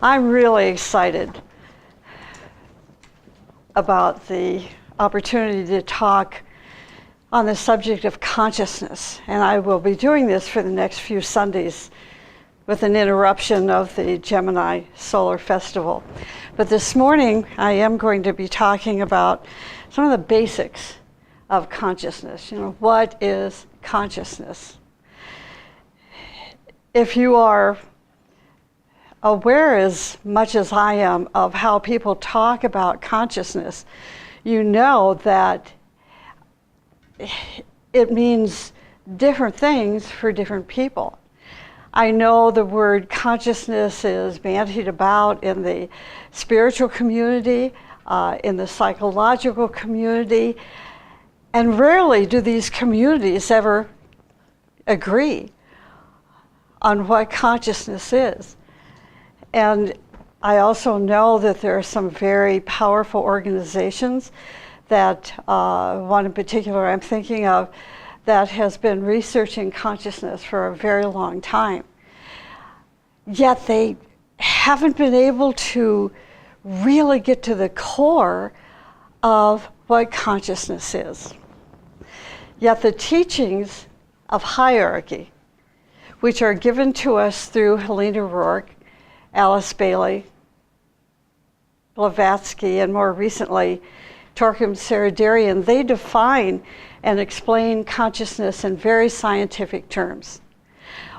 I'm really excited about the opportunity to talk on the subject of consciousness, and I will be doing this for the next few Sundays with an interruption of the Gemini Solar Festival. But this morning I am going to be talking about some of the basics of consciousness. What is consciousness? If you are aware as much as I am of how people talk about consciousness, you know that it means different things for different people. I know the word consciousness is bandied about in the spiritual community, in the psychological community, and rarely do these communities ever agree on what consciousness is. And I also know that there are some very powerful organizations that, one in particular I'm thinking of, that has been researching consciousness for a very long time. Yet they haven't been able to really get to the core of what consciousness is. Yet the teachings of hierarchy, which are given to us through Helena Rourke, Alice Bailey, Blavatsky, and more recently, Torquem Saraydarian, they define and explain consciousness in very scientific terms.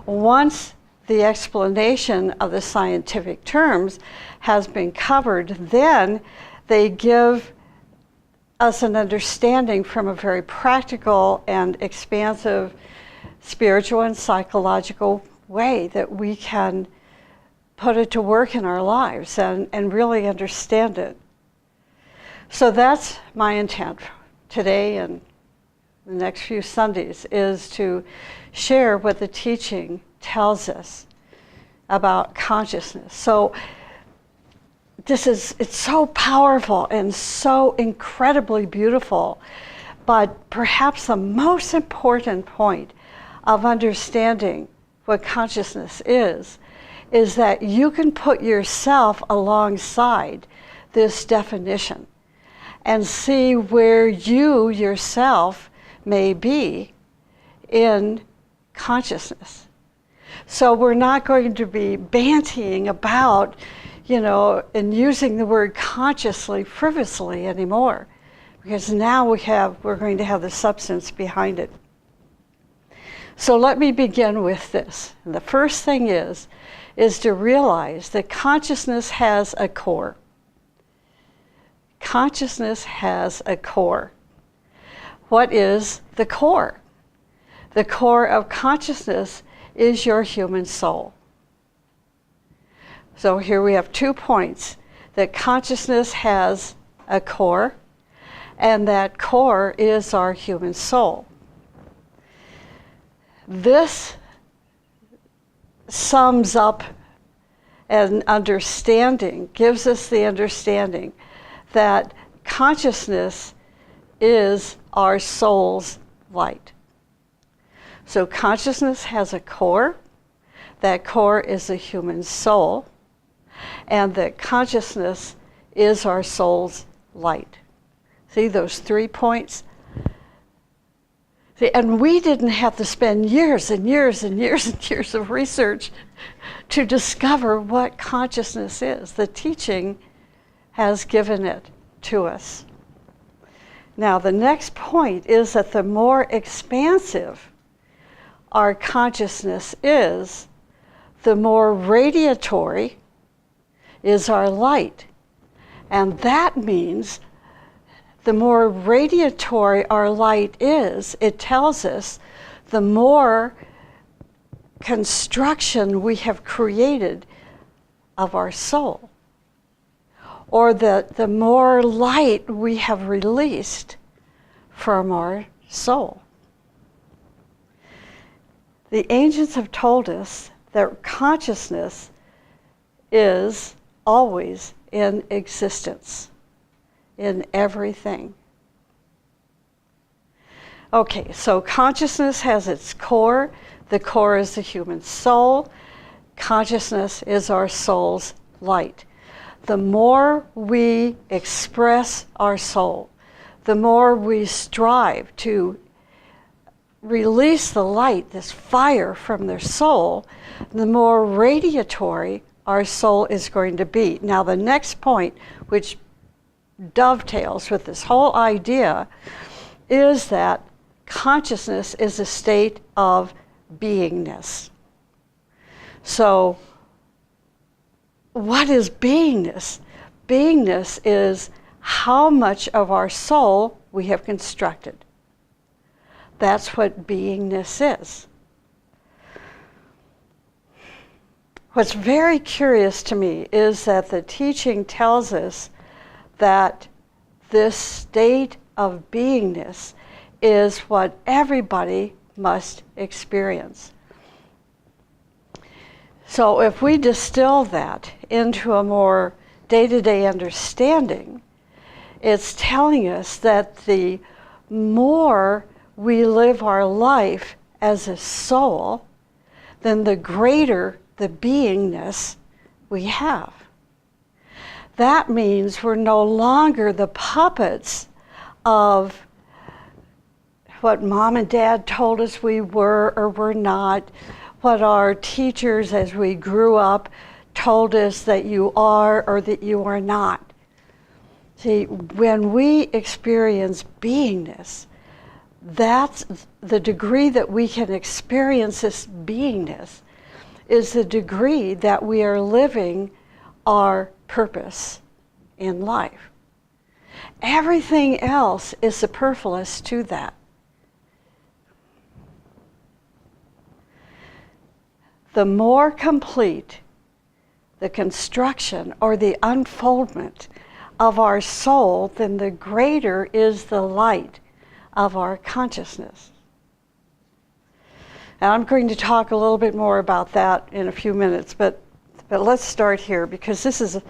Once the explanation of the scientific terms has been covered, then they give us an understanding from a very practical and expansive spiritual and psychological way that we can put it to work in our lives and really understand it. So that's my intent today and the next few Sundays, is to share what the teaching tells us about consciousness. So it's so powerful and so incredibly beautiful, but perhaps the most important point of understanding what consciousness is that you can put yourself alongside this definition and see where you yourself may be in consciousness. So we're not going to be bantying about, and using the word consciously frivolously anymore, because now we're going to have the substance behind it. So let me begin with this. And the first thing is to realize that consciousness has a core. Consciousness has a core. What is the core? The core of consciousness is your human soul. So here we have 2 points, that consciousness has a core, and that core is our human soul. This sums up an understanding, gives us the understanding that consciousness is our soul's light. So consciousness has a core. That core is the human soul, and that consciousness is our soul's light. See those 3 points? See, and we didn't have to spend years and years and years and years of research to discover what consciousness is. The teaching has given it to us. Now, the next point is that the more expansive our consciousness is, the more radiatory is our light. And that means the more radiatory our light is, it tells us the more construction we have created of our soul, or that the more light we have released from our soul. The ancients have told us that consciousness is always in existence, in everything. Okay, so consciousness has its core. The core is the human soul. Consciousness is our soul's light. The more we express our soul, the more we strive to release the light, this fire from their soul, the more radiatory our soul is going to be. Now, the next point, which dovetails with this whole idea, is that consciousness is a state of beingness. So, what is beingness? Beingness is how much of our soul we have constructed. That's what beingness is. What's very curious to me is that the teaching tells us that this state of beingness is what everybody must experience. So if we distill that into a more day-to-day understanding, it's telling us that the more we live our life as a soul, then the greater the beingness we have. That means we're no longer the puppets of what mom and dad told us we were or were not, what our teachers as we grew up told us that you are or that you are not. See, when we experience beingness, that's the degree that we can experience this beingness is the degree that we are living our purpose in life. Everything else is superfluous to that. The more complete the construction or the unfoldment of our soul, then the greater is the light of our consciousness. And I'm going to talk a little bit more about that in a few minutes, but let's start here because this is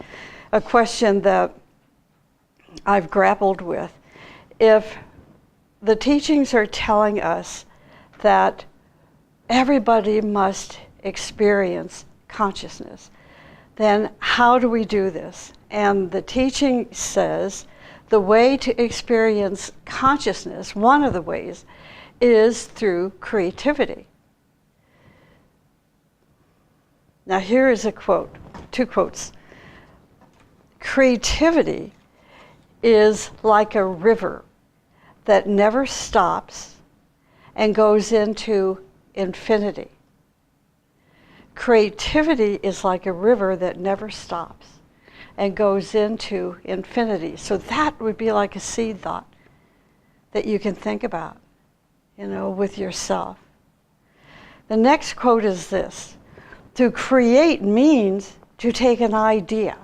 a question that I've grappled with. If the teachings are telling us that everybody must experience consciousness, then how do we do this? And the teaching says the way to experience consciousness, one of the ways, is through creativity. Now here is a quote, two quotes. Creativity is like a river that never stops and goes into infinity. Creativity is like a river that never stops and goes into infinity. So that would be like a seed thought that you can think about, with yourself. The next quote is this: to create means to take an idea,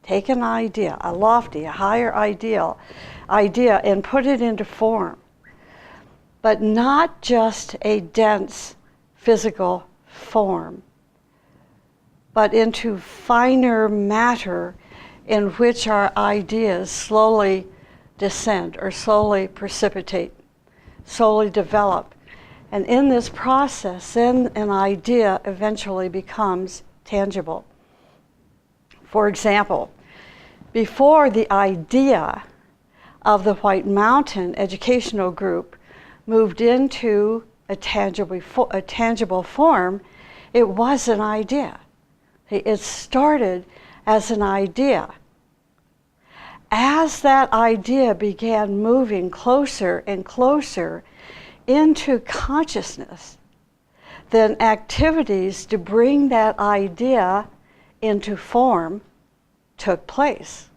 a lofty, a higher idea, and put it into form, but not just a dense physical form, but into finer matter in which our ideas slowly descend or slowly precipitate, slowly develop. And in this process, then an idea eventually becomes tangible. For example, before the idea of the White Mountain Educational Group moved into a tangible form, it was an idea. It started as an idea. As that idea began moving closer and closer into consciousness, then activities to bring that idea into form took place.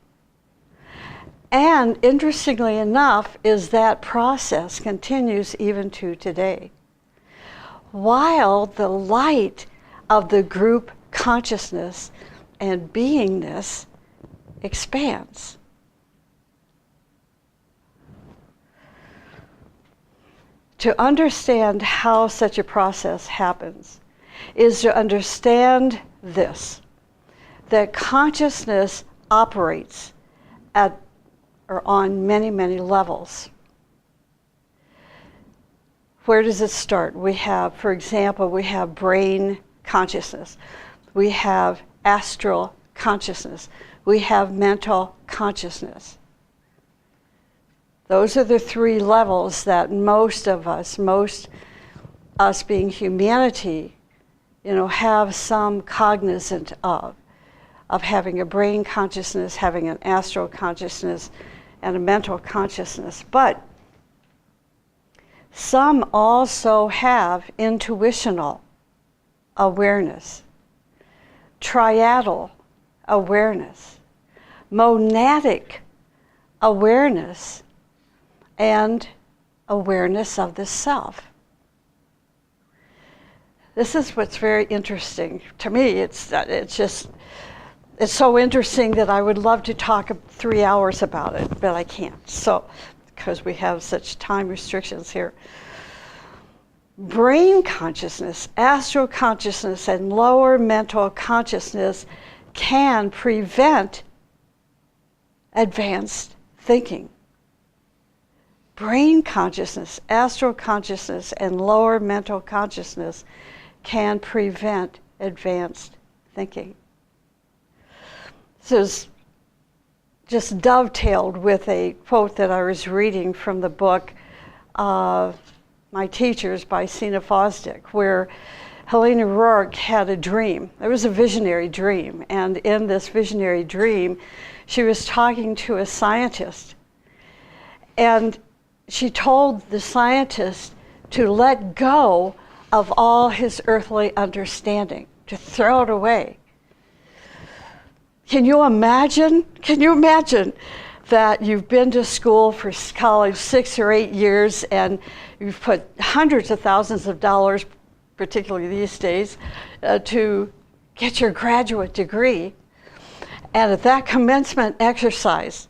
And interestingly enough, is that process continues even to today. While the light of the group consciousness and beingness expands. To understand how such a process happens is to understand this, that consciousness operates at or on many, many levels. Where does it start? We have, for example, we have brain consciousness. We have astral consciousness. We have mental consciousness. Those are the three levels that most of us, most us being humanity, have some cognizant of having a brain consciousness, having an astral consciousness, and a mental consciousness. But some also have intuitional awareness, triadal awareness, monadic awareness, and awareness of the self. This is what's very interesting to me. It's so interesting that I would love to talk 3 hours about it, but I can't. So, because we have such time restrictions here. Brain consciousness, astral consciousness, and lower mental consciousness can prevent advanced thinking. Brain consciousness, astral consciousness, and lower mental consciousness can prevent advanced thinking. This is just dovetailed with a quote that I was reading from the book My Teachers by Sina Fosdick, where Helena Rourke had a dream. It was a visionary dream, and in this visionary dream, she was talking to a scientist, and she told the scientist to let go of all his earthly understanding, to throw it away. Can you imagine that you've been to school for college 6 or 8 years and you've put hundreds of thousands of dollars, particularly these days, to get your graduate degree, and at that commencement exercise,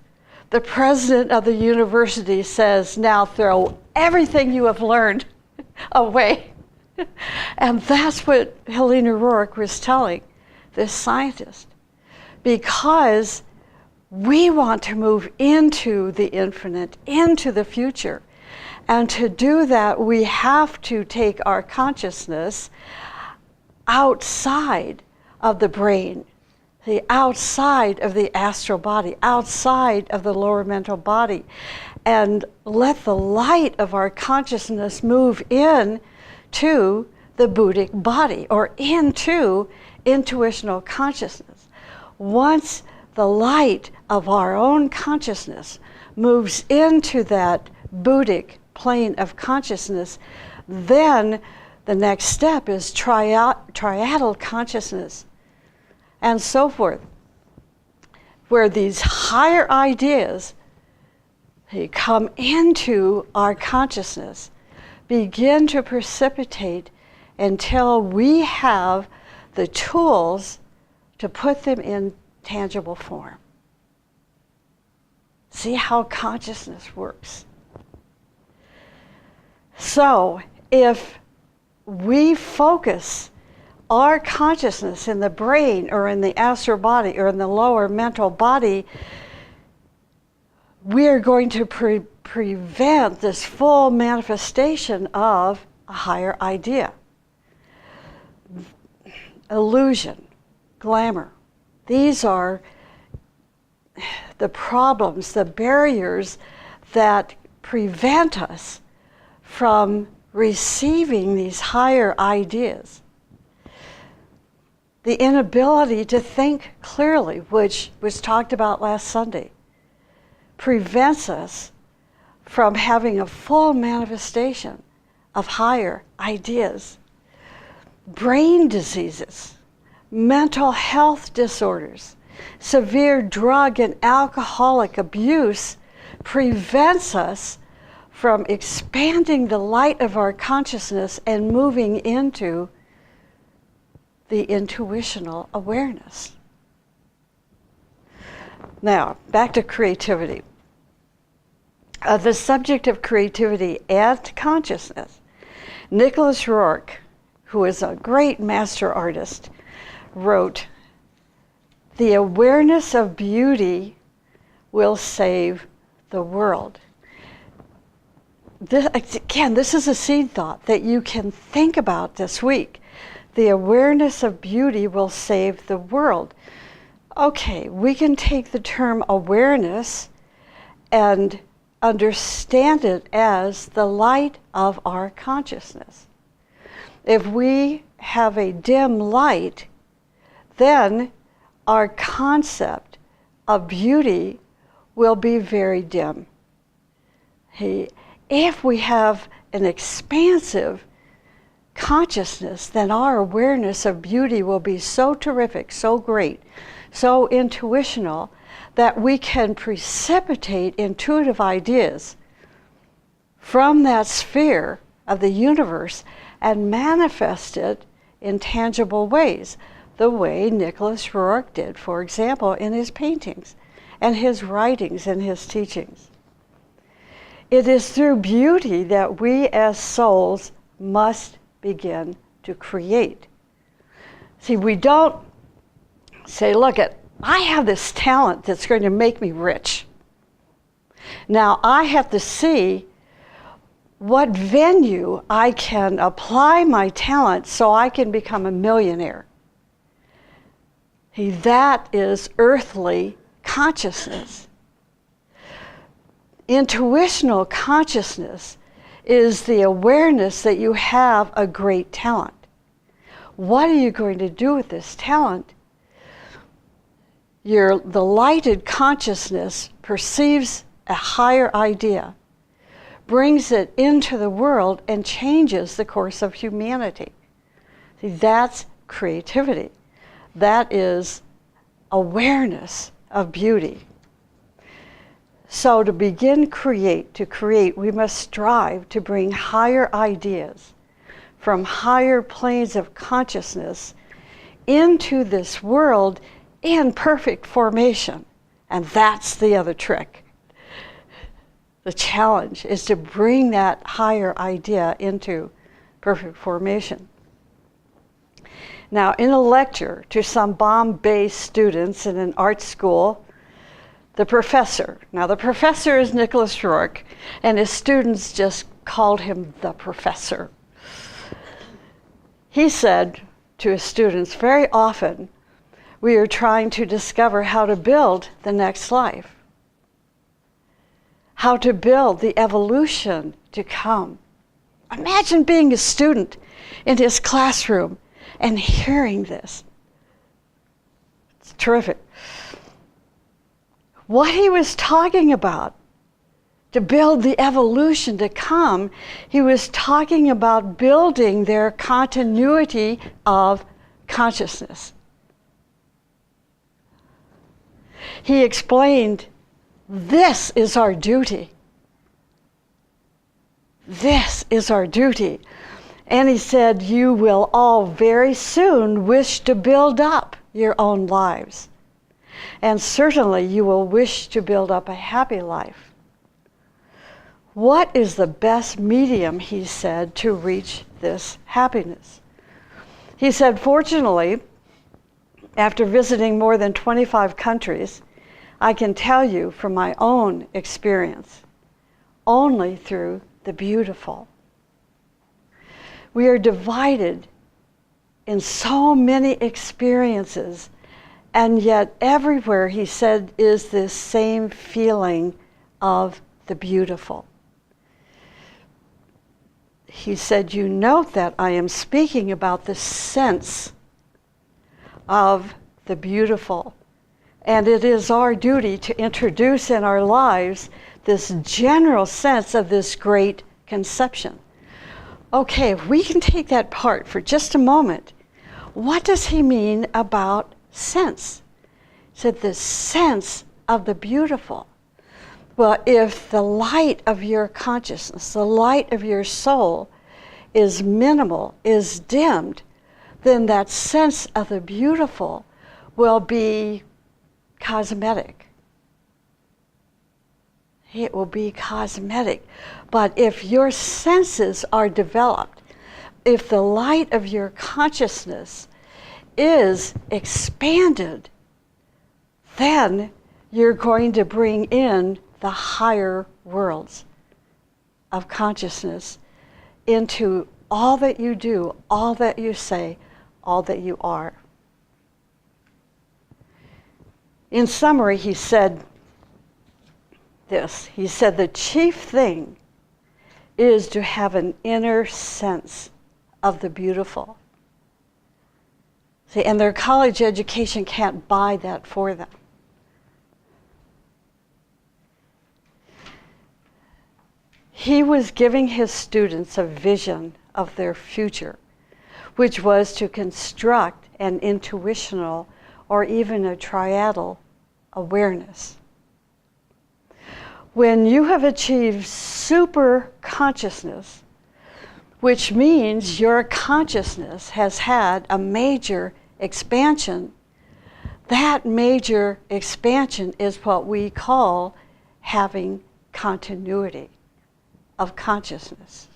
the president of the university says, now throw everything you have learned away. And that's what Helena Rourke was telling this scientist. Because we want to move into the infinite, into the future. And to do that, we have to take our consciousness outside of the brain, outside of the astral body, outside of the lower mental body, and let the light of our consciousness move in to the Buddhic body, or into intuitional consciousness. Once the light of our own consciousness moves into that Buddhic plane of consciousness, then the next step is triadal consciousness, and so forth, where these higher ideas, they come into our consciousness, begin to precipitate until we have the tools to put them in tangible form. See how consciousness works. So if we focus our consciousness in the brain or in the astral body or in the lower mental body, we are going to prevent this full manifestation of a higher idea. Illusion, glamour, these are the problems, the barriers that prevent us from receiving these higher ideas. The inability to think clearly, which was talked about last Sunday, prevents us from having a full manifestation of higher ideas. Brain diseases, mental health disorders, severe drug and alcoholic abuse prevents us from expanding the light of our consciousness and moving into the intuitional awareness. Now, back to creativity. The subject of creativity and consciousness. Nicholas Rourke, who is a great master artist, wrote, "The awareness of beauty will save the world." This is a seed thought that you can think about this week. The awareness of beauty will save the world. Okay, we can take the term awareness and understand it as the light of our consciousness. If we have a dim light, then our concept of beauty will be very dim. If we have an expansive consciousness, then our awareness of beauty will be so terrific, so great, so intuitional, that we can precipitate intuitive ideas from that sphere of the universe and manifest it in tangible ways, the way Nicholas Roerich did, for example, in his paintings and his writings and his teachings. It is through beauty that we as souls must begin to create. See, we don't say, look, I have this talent that's going to make me rich. Now I have to see what venue I can apply my talent so I can become a millionaire. That is earthly consciousness. Intuitional consciousness is the awareness that you have a great talent. What are you going to do with this talent? The lighted consciousness perceives a higher idea, brings it into the world, and changes the course of humanity. See, that's creativity. That is awareness of beauty. So to begin to create, we must strive to bring higher ideas from higher planes of consciousness into this world in perfect formation. And that's the other trick. The challenge is to bring that higher idea into perfect formation. Now, in a lecture to some Bombay students in an art school, the professor is Nicholas Roerich, and his students just called him the professor. He said to his students, very often, we are trying to discover how to build the next life, how to build the evolution to come. Imagine being a student in his classroom and hearing this. It's terrific. What he was talking about, to build the evolution to come, he was talking about building their continuity of consciousness. He explained, this is our duty. This is our duty. And he said, you will all very soon wish to build up your own lives. And certainly you will wish to build up a happy life. What is the best medium, he said, to reach this happiness? He said, fortunately, after visiting more than 25 countries, I can tell you from my own experience, only through the beautiful. We are divided in so many experiences, and yet everywhere, he said, is this same feeling of the beautiful. He said, you note that I am speaking about the sense of the beautiful. And it is our duty to introduce in our lives this general sense of this great conception. Okay, if we can take that part for just a moment, what does he mean about sense? He said the sense of the beautiful. Well, if the light of your consciousness, the light of your soul is minimal, is dimmed, then that sense of the beautiful will be cosmetic. It will be cosmetic. But if your senses are developed, if the light of your consciousness is expanded, then you're going to bring in the higher worlds of consciousness into all that you do, all that you say, all that you are. In summary, he said this. He said, the chief thing is to have an inner sense of the beautiful. See, and their college education can't buy that for them. He was giving his students a vision of their future, which was to construct an intuitional or even a triadal awareness. When you have achieved super consciousness, which means your consciousness has had a major expansion, that major expansion is what we call having continuity of consciousness.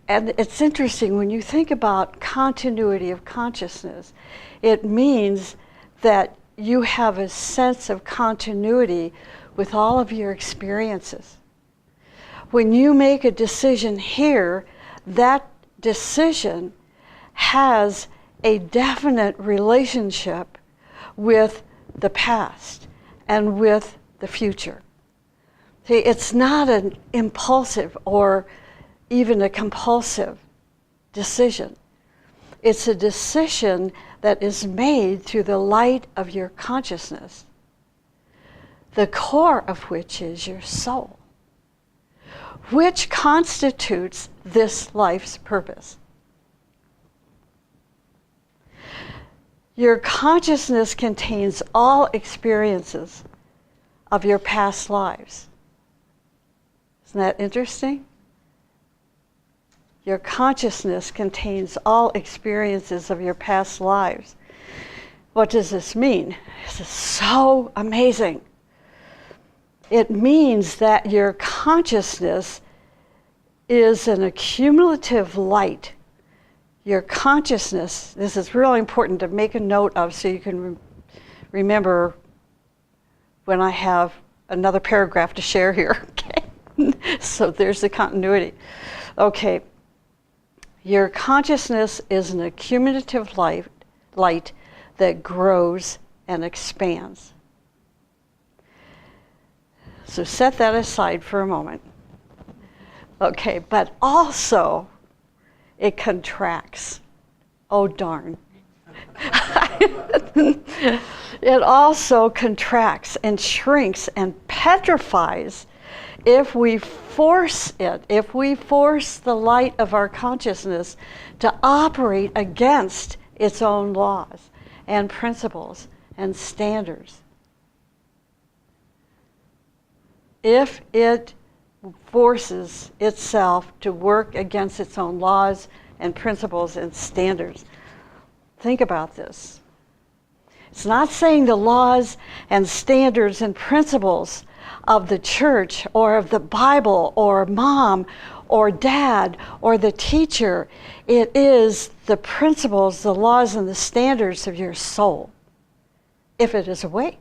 And it's interesting, when you think about continuity of consciousness, it means that you have a sense of continuity with all of your experiences. When you make a decision here, that decision has a definite relationship with the past and with the future. See, it's not an impulsive or even a compulsive decision. It's a decision that is made through the light of your consciousness, the core of which is your soul, which constitutes this life's purpose. Your consciousness contains all experiences of your past lives. Isn't that interesting? Your consciousness contains all experiences of your past lives. What does this mean? This is so amazing. It means that your consciousness is an accumulative light. Your consciousness, this is really important to make a note of so you can remember when I have another paragraph to share here. Okay? So there's the continuity. Okay. Your consciousness is an accumulative light that grows and expands. So set that aside for a moment. Okay, but also it contracts. Oh, darn. It also contracts and shrinks and petrifies if we force it, if we force the light of our consciousness to operate against its own laws and principles and standards. If it forces itself to work against its own laws and principles and standards. Think about this. It's not saying the laws and standards and principles of the church or of the Bible or mom or dad or the teacher. It is the principles, the laws, and the standards of your soul, if it is awake.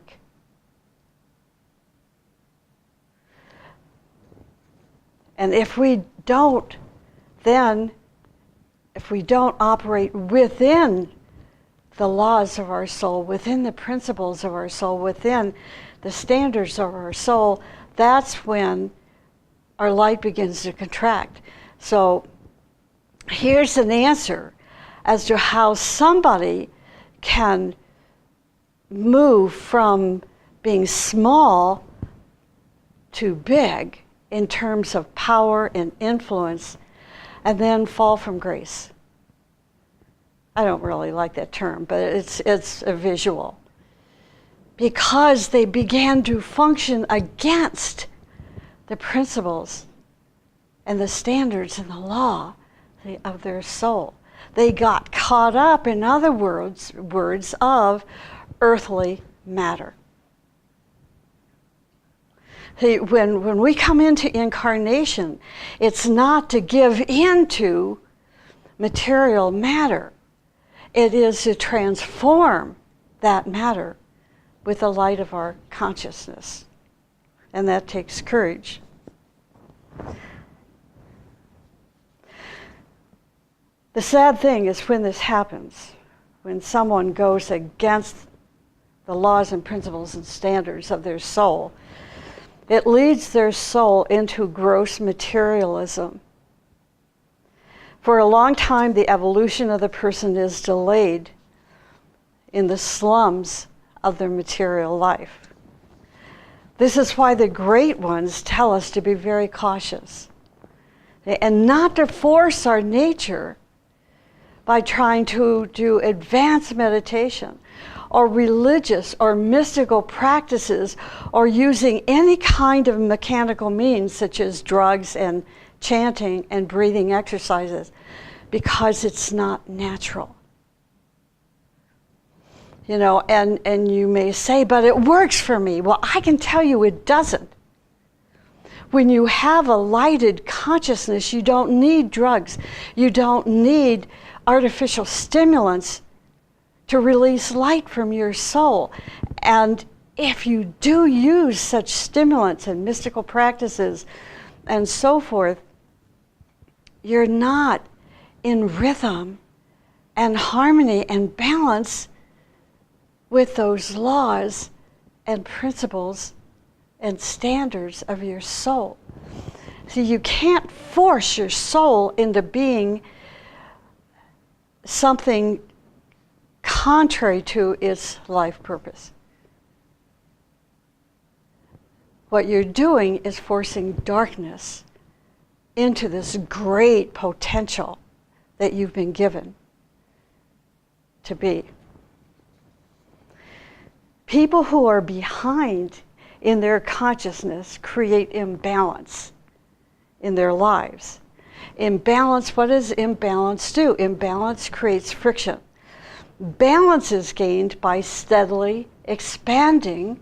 And if we don't, then, if we don't operate within the laws of our soul, within the principles of our soul, within the standards of our soul, that's when our light begins to contract. So here's an answer as to how somebody can move from being small to big in terms of power and influence, and then fall from grace. I don't really like that term, but it's a visual. Because they began to function against the principles and the standards and the law of their soul. They got caught up, in other words of earthly matter. See, when we come into incarnation, it's not to give into material matter. It is to transform that matter with the light of our consciousness. And that takes courage. The sad thing is when this happens, when someone goes against the laws and principles and standards of their soul, it leads their soul into gross materialism. For a long time, the evolution of the person is delayed in the slums of their material life. This is why the great ones tell us to be very cautious and not to force our nature by trying to do advanced meditation or religious or mystical practices or using any kind of mechanical means such as drugs and chanting and breathing exercises, because it's not natural. You know, and you may say, but it works for me. Well, I can tell you it doesn't. When you have a lighted consciousness, you don't need drugs. You don't need artificial stimulants to release light from your soul. And if you do use such stimulants and mystical practices and so forth, you're not in rhythm and harmony and balance with those laws and principles and standards of your soul. So you can't force your soul into being something contrary to its life purpose. What you're doing is forcing darkness into this great potential that you've been given to be. People who are behind in their consciousness create imbalance in their lives. Imbalance, what does imbalance do? Imbalance creates friction. Balance is gained by steadily expanding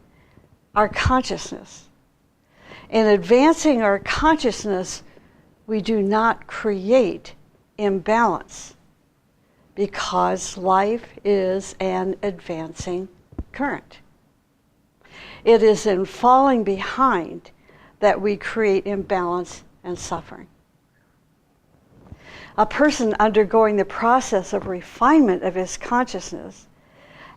our consciousness. In advancing our consciousness, we do not create imbalance because life is an advancing current. It is in falling behind that we create imbalance and suffering. A person undergoing the process of refinement of his consciousness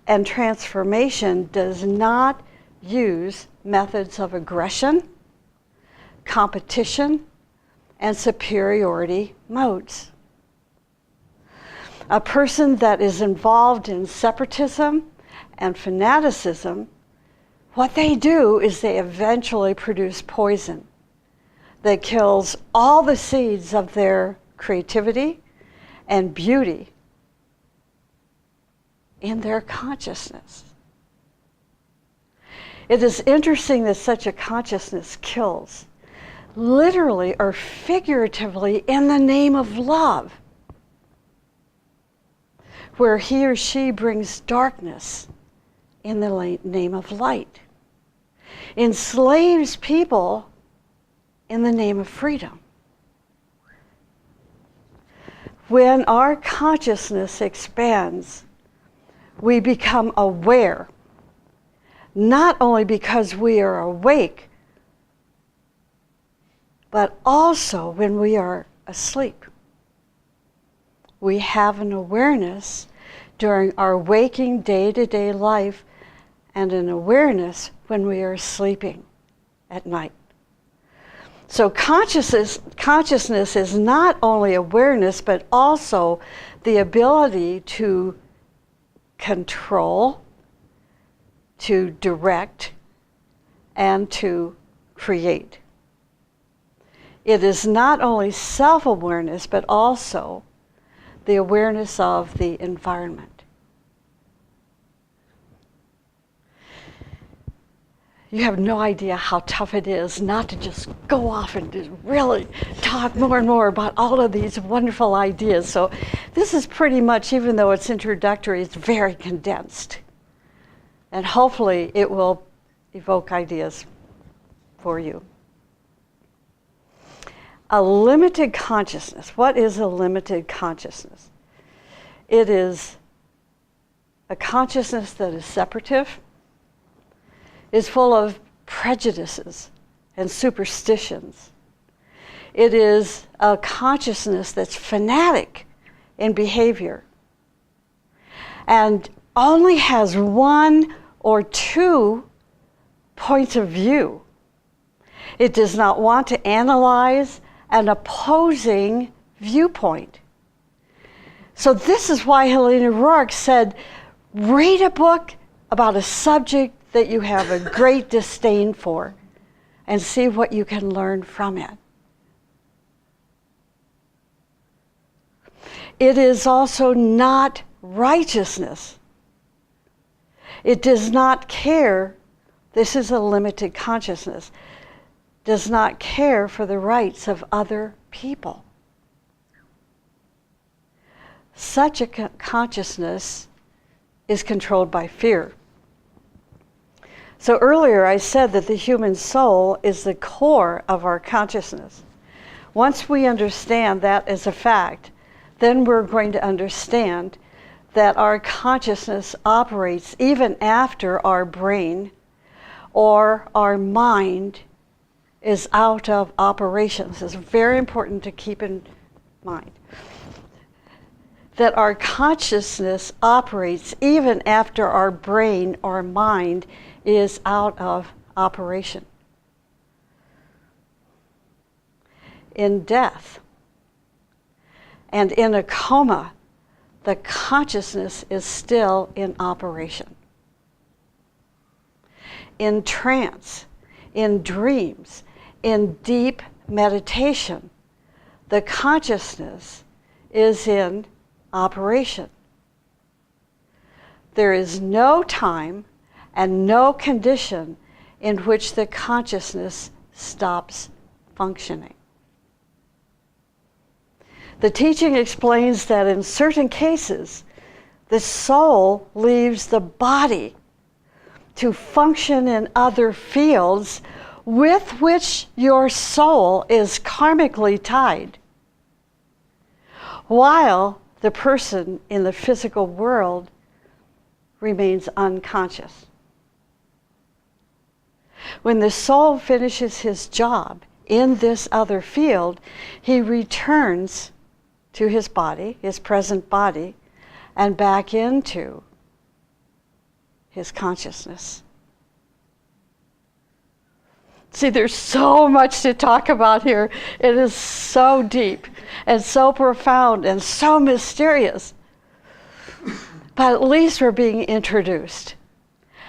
and transformation does not use methods of aggression, competition, and superiority modes. A person that is involved in separatism and fanaticism, what they do is they eventually produce poison that kills all the seeds of their creativity and beauty in their consciousness. It is interesting that such a consciousness kills, literally or figuratively, in the name of love, where he or she brings darkness in the name of light, enslaves people in the name of freedom. When our consciousness expands, we become aware, not only because we are awake, but also when we are asleep. We have an awareness during our waking day-to-day life and an awareness when we are sleeping at night. So consciousness is not only awareness, but also the ability to control, to direct, and to create. It is not only self-awareness, but also the awareness of the environment. You have no idea how tough it is not to just go off and just really talk more and more about all of these wonderful ideas. So this is pretty much, even though it's introductory, it's very condensed. And hopefully it will evoke ideas for you. A limited consciousness. What is a limited consciousness? It is a consciousness that is separative, is full of prejudices and superstitions. It is a consciousness that's fanatic in behavior and only has one or two points of view. It does not want to analyze an opposing viewpoint. So this is why Helena Rourke said, read a book about a subject that you have a great disdain for and see what you can learn from it. It is also not righteousness. It does not care, this is a limited consciousness, does not care for the rights of other people. Such a consciousness is controlled by fear. So earlier I said that the human soul is the core of our consciousness. Once we understand that as a fact, then we're going to understand that our consciousness operates even after our brain or our mind is out of operations. It's very important to keep in mind that our consciousness operates even after our brain or mind is out of operation. In death and in a coma, the consciousness is still in operation. In trance, in dreams, in deep meditation, the consciousness is in operation. There is no time and no condition in which the consciousness stops functioning. The teaching explains that in certain cases, the soul leaves the body to function in other fields with which your soul is karmically tied, while the person in the physical world remains unconscious. When the soul finishes his job in this other field, he returns to his body, his present body, and back into his consciousness. See, there's so much to talk about here. It is so deep and so profound and so mysterious. But at least we're being introduced.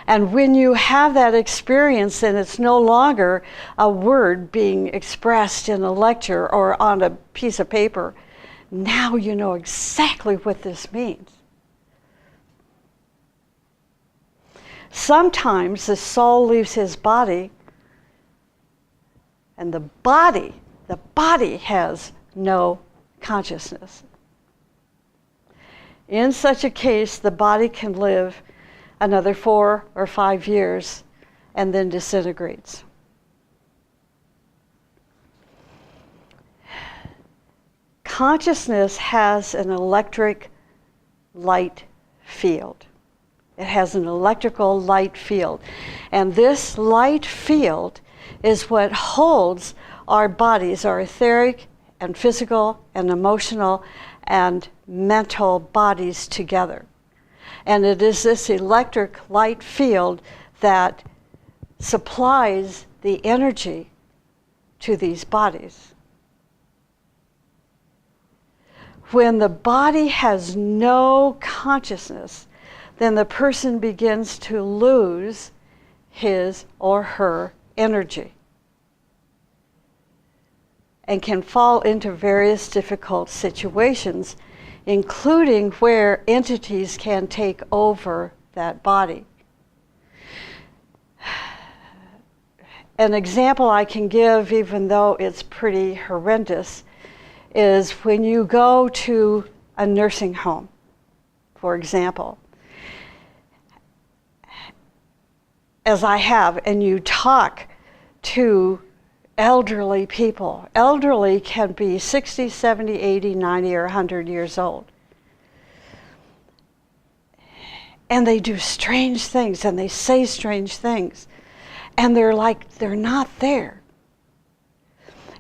And when you have that experience, then it's no longer a word being expressed in a lecture or on a piece of paper. Now you know exactly what this means. Sometimes the soul leaves his body, and the body has no consciousness. In such a case, the body can live another 4 or 5 years and then disintegrates. Consciousness has an electric light field. It has an electrical light field. And this light field is what holds our bodies, our etheric and physical and emotional and mental bodies together. And it is this electric light field that supplies the energy to these bodies. When the body has no consciousness, then the person begins to lose his or her energy and can fall into various difficult situations, including where entities can take over that body. An example I can give, even though it's pretty horrendous, is when you go to a nursing home, for example, as I have, and you talk to elderly people. Elderly can be 60, 70, 80, 90, or 100 years old. And they do strange things, and they say strange things. And they're like, they're not there.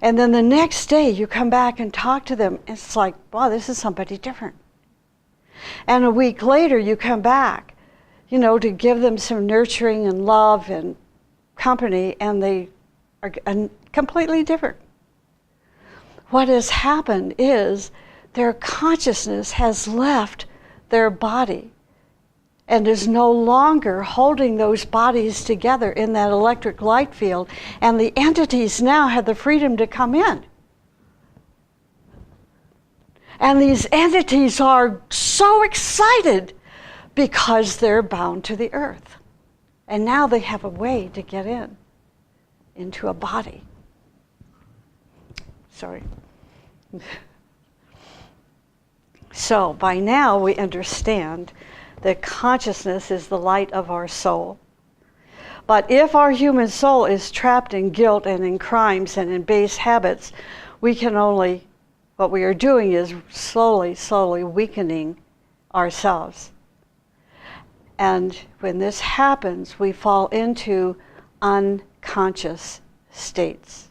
And then the next day you come back and talk to them, it's like, wow, this is somebody different. And a week later you come back, to give them some nurturing and love and company, and they are completely different. What has happened is their consciousness has left their body and is no longer holding those bodies together in that electric light field, and the entities now have the freedom to come in. And these entities are so excited because they're bound to the earth. And now they have a way to get into a body. Sorry. So by now we understand that consciousness is the light of our soul. But if our human soul is trapped in guilt and in crimes and in base habits, what we are doing is slowly weakening ourselves. And when this happens, we fall into unconscious states.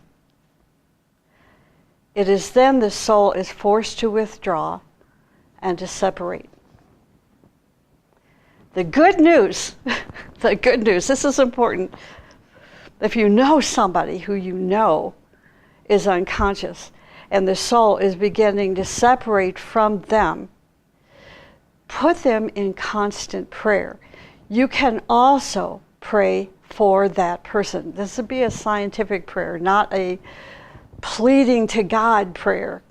It is then the soul is forced to withdraw and to separate. The good news, this is important. If you know somebody who you know is unconscious and the soul is beginning to separate from them, put them in constant prayer. You can also pray for that person. This would be a scientific prayer, not a pleading to God prayer.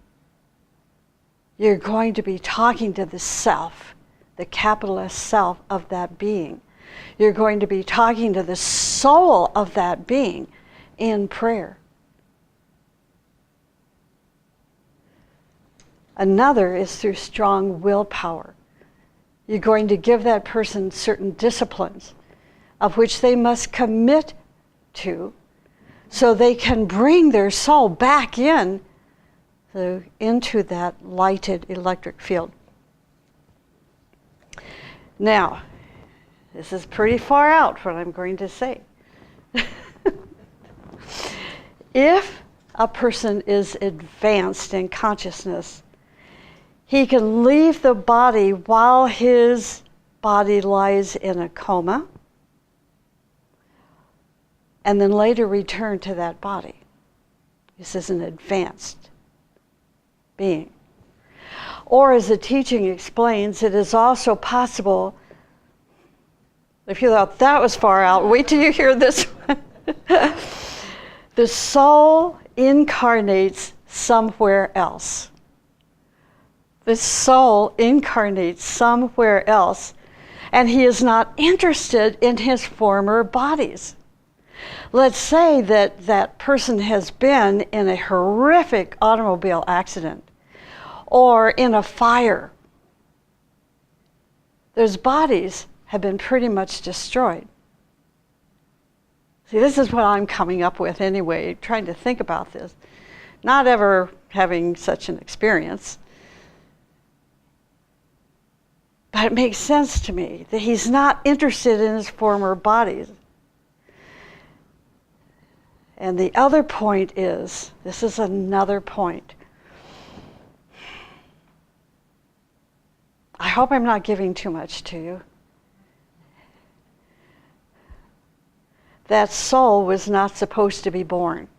You're going to be talking to the self, the capital S self of that being. You're going to be talking to the soul of that being in prayer. Another is through strong willpower. You're going to give that person certain disciplines of which they must commit to so they can bring their soul back into that lighted electric field. Now, this is pretty far out what I'm going to say. If a person is advanced in consciousness, he can leave the body while his body lies in a coma, and then later return to that body. This is an advanced being. Or as the teaching explains, it is also possible, if you thought that was far out, wait till you hear this one. The soul incarnates somewhere else. The soul incarnates somewhere else, and he is not interested in his former bodies. Let's say that that person has been in a horrific automobile accident or in a fire. Those bodies have been pretty much destroyed. See, this is what I'm coming up with anyway, trying to think about this. Not ever having such an experience. But it makes sense to me that he's not interested in his former bodies. And the other point is, this is another point. I hope I'm not giving too much to you. That soul was not supposed to be born.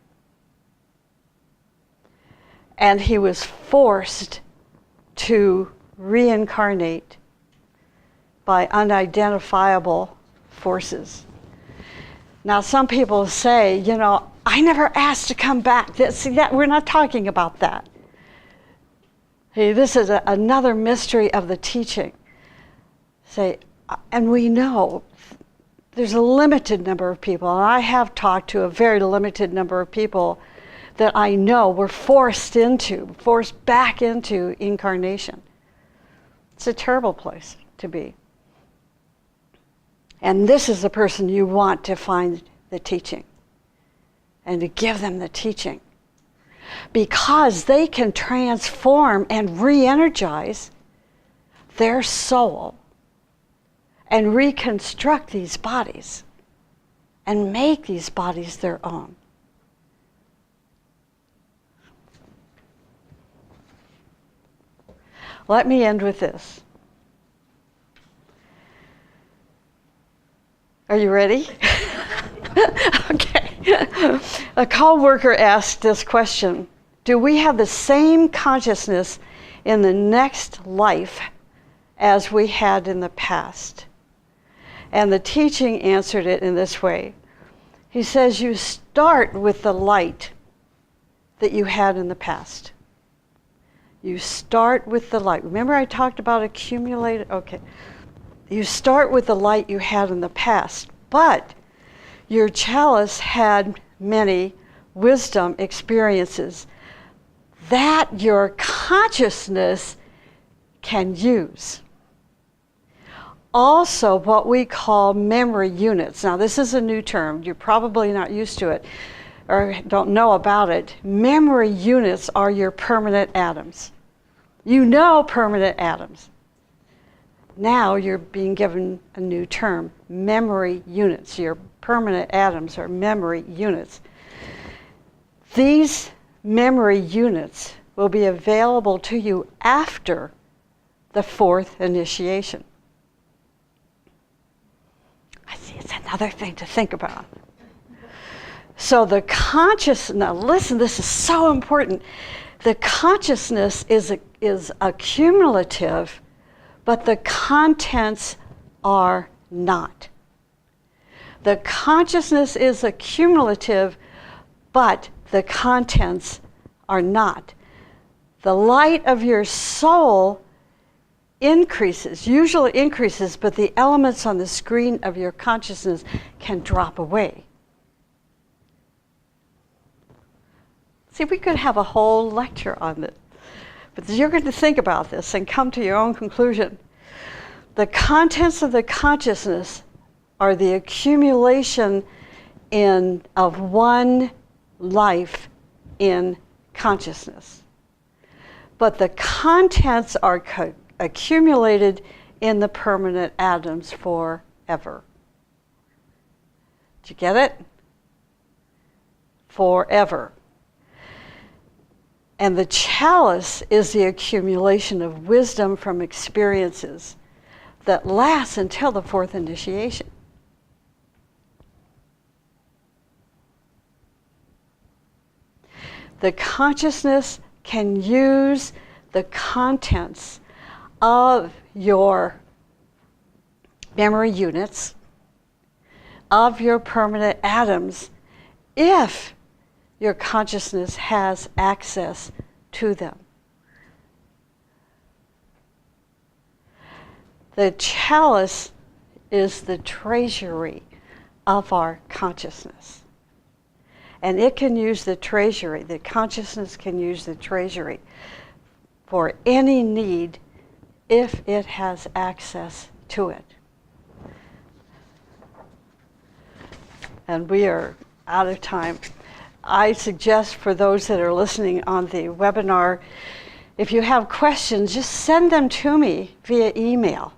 And he was forced to reincarnate by unidentifiable forces. Now, some people say, I never asked to come back. We're not talking about that. Hey, this is another mystery of the teaching. And we know there's a limited number of people, and I have talked to a very limited number of people that I know were forced back into incarnation. It's a terrible place to be. And this is the person you want to find the teaching and to give them the teaching, because they can transform and re-energize their soul and reconstruct these bodies and make these bodies their own. Let me end with this. Are you ready? Okay. A co-worker asked this question: do we have the same consciousness in the next life as we had in the past? And the teaching answered it in this way. He says, you start with the light that you had in the past. You start with the light. Remember I talked about accumulated? Okay. You start with the light you had in the past, but your chalice had many wisdom experiences that your consciousness can use. Also, what we call memory units. Now, this is a new term. You're probably not used to it or don't know about it. Memory units are your permanent atoms. You know permanent atoms. Now you're being given a new term, memory units. Your permanent atoms are memory units. These memory units will be available to you after the fourth initiation. I see, it's another thing to think about. So the consciousness, now listen, this is so important. The consciousness is accumulative, but the contents are not. The consciousness is accumulative, but the contents are not. The light of your soul increases, usually increases, but the elements on the screen of your consciousness can drop away. See, we could have a whole lecture on this, but you're going to think about this and come to your own conclusion. The contents of the consciousness are the accumulation of one life in consciousness. But the contents are accumulated in the permanent atoms forever. Did you get it? Forever. And the chalice is the accumulation of wisdom from experiences that lasts until the fourth initiation. The consciousness can use the contents of your memory units, of your permanent atoms, if your consciousness has access to them. The chalice is the treasury of our consciousness. And it can use the treasury, the consciousness can use the treasury for any need if it has access to it. And we are out of time. I suggest for those that are listening on the webinar, if you have questions, just send them to me via email.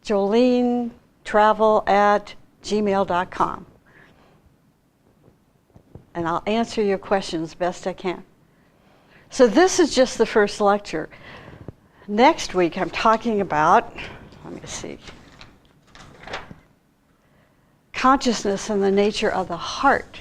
JoleneTravel@gmail.com. And I'll answer your questions best I can. So this is just the first lecture. Next week I'm talking about, let me see, consciousness and the nature of the heart.